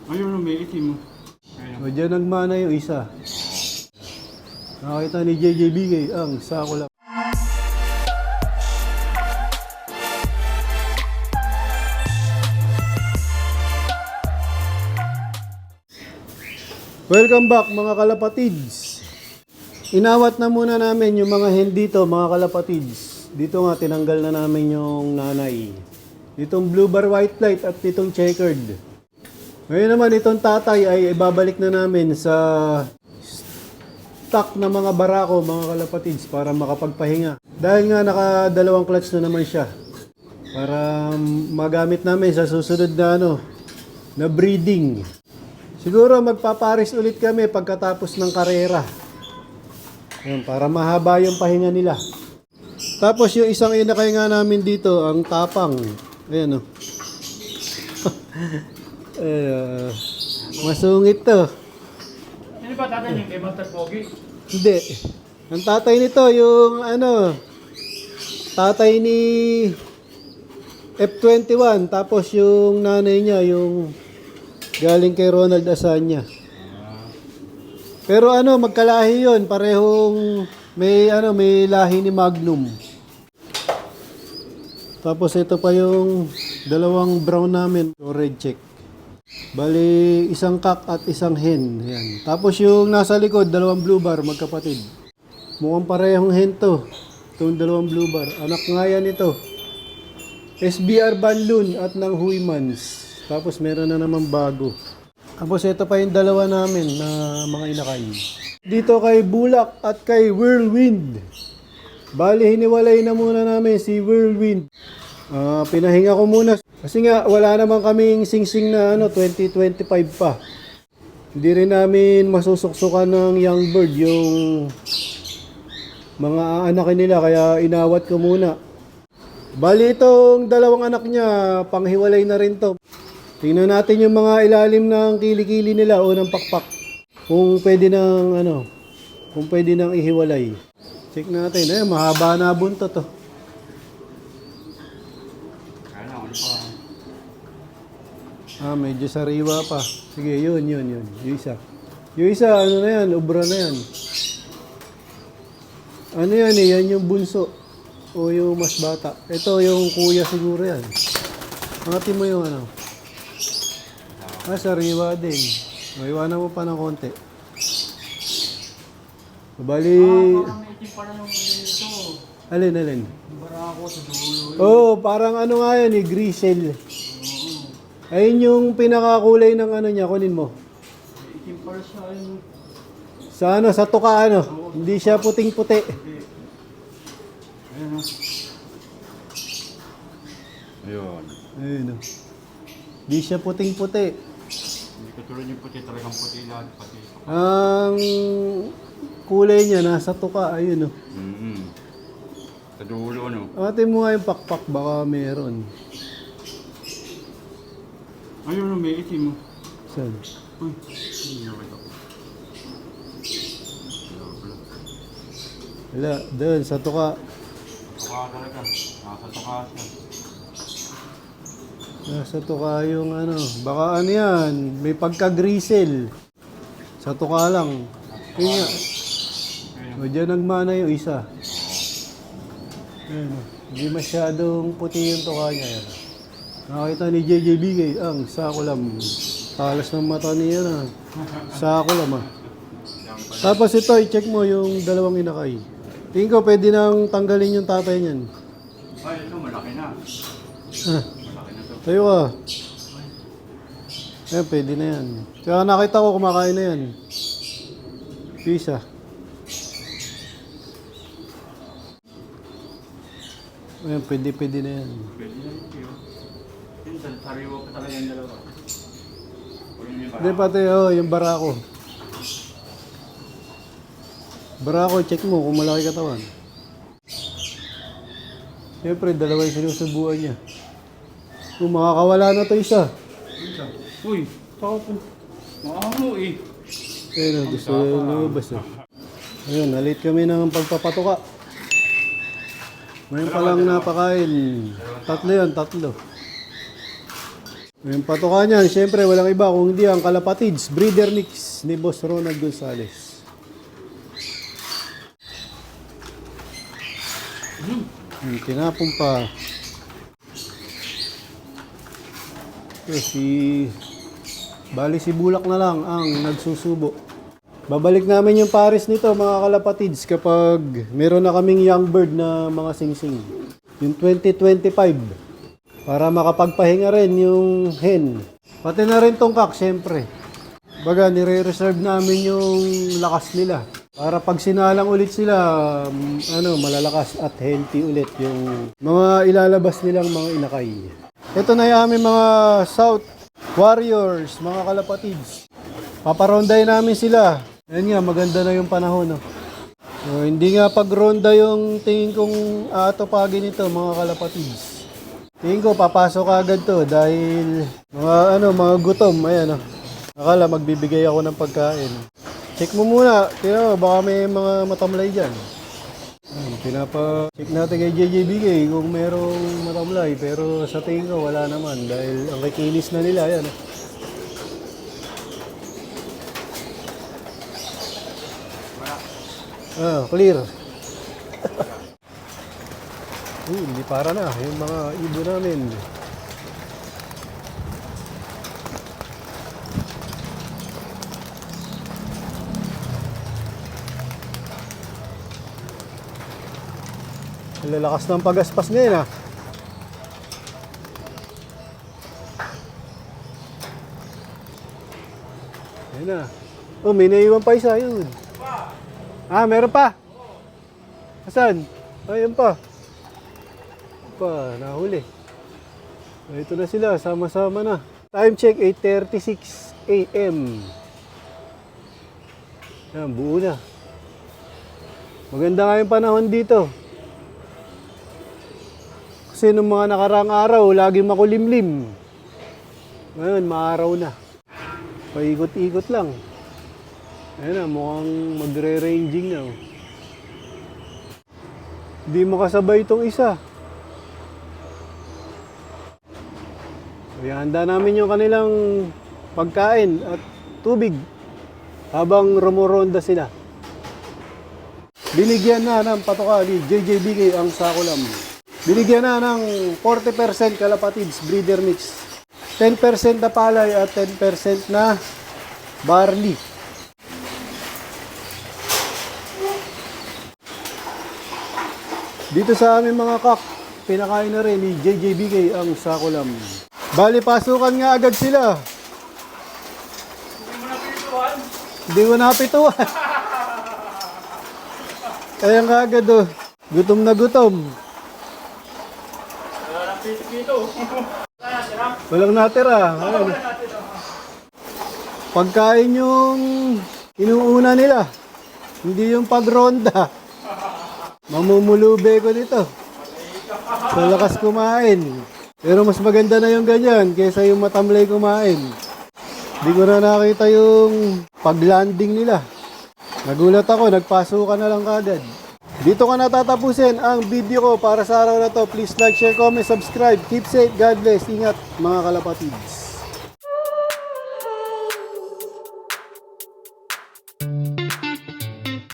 Ayun, may itim mo. O dyan nagmana yung isa. Nakakita ni JJBK ang sako lang. Welcome back mga kalapatids. Inawat na muna namin yung mga hen dito mga kalapatids. Dito nga tinanggal na namin yung nanay. Itong blue bar white light at itong checkered. Ngayon naman itong tatay ay ibabalik na namin sa stock na mga barako mga kalapatids para makapagpahinga. Dahil nga nakadalawang clutch na naman siya. Para magamit namin sa susunod na breeding. Siguro magpaparis ulit kami pagkatapos ng karera. Ayan, para mahaba yung pahinga nila. Tapos yung isang inakay nga namin dito, ang tapang. Ayan o. Masungit to. Hindi ba tatay yung kay Master Pogi? Hindi. Ang tatay nito, yung tatay ni F21. Tapos yung nanay niya, yung galing kay Ronald Asanya. Pero magkalahi yun. Parehong may lahi ni Magnum. Tapos ito pa yung dalawang brown namin. O red check. Bali, isang cock at isang hen. Yan. Tapos yung nasa likod, dalawang blue bar, magkapatid. Mukhang parehong hen to. Itong dalawang blue bar. Anak nga yan ito. SBR Banlun at ng Huymans. Tapos meron na naman bago. Tapos ito pa yung dalawa namin na mga inakay. Dito kay Bulak at kay Whirlwind. Bali, hiniwalay na muna namin si Whirlwind. Pinahinga ko muna. Kasi nga, wala naman kaming sing-sing na 2025 pa. Hindi rin namin masusuksukan ng young bird yung mga anak nila. Kaya inawat ko muna. Bali, itong dalawang anak niya, panghiwalay na rin to. Tingnan natin yung mga ilalim ng kilikili nila o ng pakpak. Kung pwede nang ihiwalay. Check natin. Mahaba na buntot to. Medyo sariwa pa. Sige, yun. Yung isa. Yung isa, na yan? Ubra na yan. Yan yung bunso. O yung mas bata. Ito yung kuya siguro yan. Angatin mo yung sariwa din. Maiwanan mo pa ng konti. Bali... parang may itim pala yung ito. Alin? Barako sa dulo. Oh, parang nga yan grisel. Ayun yung pinakakulay ng niya, kunin mo. May itim pala siya yung... Sa tuka Hindi siya puting-puti. Ayun. Hindi siya puting-puti. Hindi ko tulad yung puti, talagang puti lahat. Pati. Ang kulay niya nasa tuka, ayun Sa dulo, Atin mo nga yung pakpak, baka meron. Ayun, may itim mo. Saan? Uy, nakita ko. Wala, doon, sa tuka. Tuka talaga. Nasa tuka siya. Nasa tuka yung baka yan, may pagka-grisel. Sa tuka lang. Yun nga. O dyan nagmana yung isa. Ayun, hindi masyadong puti yung tuka niya. Yan. Nakakita ni JJBK ang sako lang. Talas ng mata niya na. Sako lang Tapos ito, i-check mo yung dalawang inakay. Tingin ko pwede nang tanggalin yung tatay niyan. Ay, ito malaki na. Malaki na to. Tayo ka. Ayan, pwede na yan. Kaya nakita ko kumakain na yan. Pisa. Ayan, pwede na yan. Pwede na ito. Pinsan, sariwa pa talaga yung dalawa. Hindi pati, yung barako. Barako, check mo kung malaki katawan. Siyempre, dalawa yung sinusubuan niya. Kung makakawala na to isa. Uy, saka po. Maamo Ayun, gusto lumabas Ayun, nalit kami ng pagpapatuka. Ngayon pa lang napakain. Tatlo. Yung patuka niyan, syempre walang iba kung hindi ang Kalapatids Breeder Mix ni Boss Ronald Gonzales. Tinapon pa. Bali si Bulak na lang ang nagsusubo. Babalik namin yung pares nito mga Kalapatids kapag meron na kaming young bird na mga singsing. Yung 2025. Para makapagpahinga rin yung hen. Pati na rin tong kak, syempre. Baga, nire-reserve namin yung lakas nila. Para pag sinalang ulit sila, malalakas at healthy ulit yung mga ilalabas nilang mga inakay. Ito na yung aming mga South Warriors, mga Kalapatids. Paparonday namin sila. Ayan nga, maganda na yung panahon. No? So, hindi nga pagronda yung tingin kong aatupagin ito, mga Kalapatids. Tingin ko, papasok agad to dahil mga gutom. Ayan, akala magbibigay ako ng pagkain. Check mo muna. Tingnan mo, baka may mga matamlay dyan. Check natin kay JJBK kung merong matamlay. Pero sa tingin ko, wala naman. Dahil ang kikinis na nila. Ayan. Clear. Hindi para na. Yung mga ibo namin. Lalakas ng pagaspas ngayon Ayan na. Oh, may naiwan pa isa yun. Meron pa? Asan? Ayun pa. Nahuli. Ito na sila, sama-sama na. Time check, 8:36 AM. Ayan, buo na. Maganda nga yung panahon dito. Kasi nung mga nakaraang araw, laging makulimlim. Ngayon, maaraw na. Paikot-ikot lang. Ayan na, mukhang magre-ranging na. Hindi makasabay itong isa. So, ihanda namin yung kanilang pagkain at tubig habang rumoronda sila. Binigyan na ng patoka ni JJBK ang Sakulam. Binigyan na ng 40% Kalapatids Breeder Mix. 10% na palay at 10% na barley. Dito sa aming mga kak, pinakain na rin ni JJBK ang Sakulam. Bali, pasukan nga agad sila. Hindi mo napituan. Kaya nga agad gutom na gutom. Walang natira. Ayan. Pagkain yung inuuna nila. Hindi yung pagronda. Mamumulube ko dito. Sa lakas kumain. Pero mas maganda na yung ganyan kaysa yung matamlay kumain. Hindi ko na nakita yung paglanding nila. Nagulat ako, nagpasukan na lang kagad. Dito ka natatapusin ang video ko para sa araw na to. Please like, share, comment, subscribe. Keep safe, God bless. Ingat mga Kalapatids.